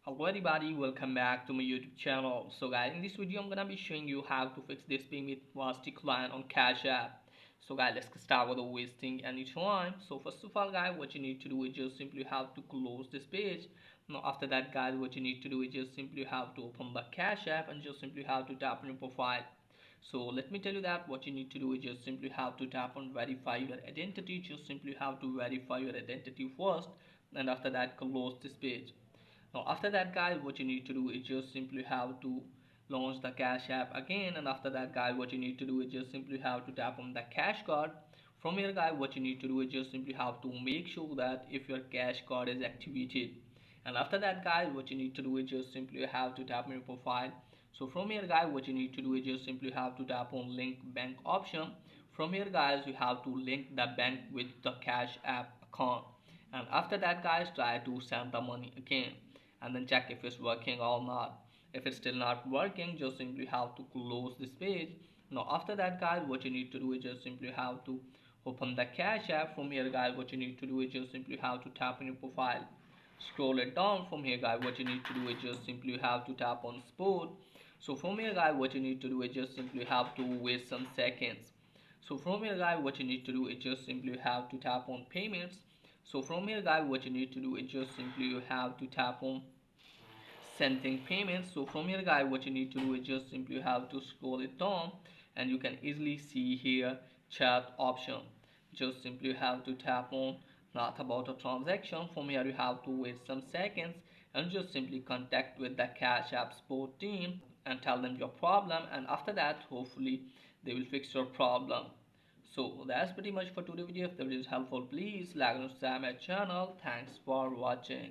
Hello everybody, welcome back to my YouTube channel. So guys, in this video I'm gonna be showing you how to fix this payment was declined on Cash App. So guys, let's start without wasting any time. So first of all guys, what you need to do is just simply have to close this page. Now after that guys, what you need to do is just simply have to open the Cash App and just simply have to tap on your profile. So let me tell you that what you need to do is just simply have to tap on verify your identity. Just simply have to verify your identity first, and after that close this page. Now after that guys, what you need to do is just simply have to launch the Cash App again, and after that guys, what you need to do is just simply have to tap on the cash card. From here guys, what you need to do is just simply have to make sure that if your cash card is activated, and after that guys, what you need to do is just simply have to tap on your profile. So from here guys, what you need to do is just simply have to tap on link bank option. From here guys, you have to link the bank with the Cash App account, and after that guys, try to send the money again and then check if it's working or not. If it's still not working, just simply have to close this page. Now after that guys, what you need to do is just simply have to open the Cash App. From here guys, what you need to do is just simply have to tap on your profile, scroll it down. From here guys, what you need to do is just simply have to tap on sport. So from here guys, what you need to do is just simply have to wait some seconds. So from here guys, what you need to do is just simply have to tap on payments. So from here guys, what you need to do is just simply you have to tap on sending payments. So from here guys, what you need to do is just simply have to scroll it down, and you can easily see here chat option. Just simply have to tap on not about a transaction. From here you have to wait some seconds and just simply contact with the Cash App support team and tell them your problem, and after that hopefully they will fix your problem. So that's pretty much for today's video. If the video is helpful, please like and subscribe my channel. Thanks for watching.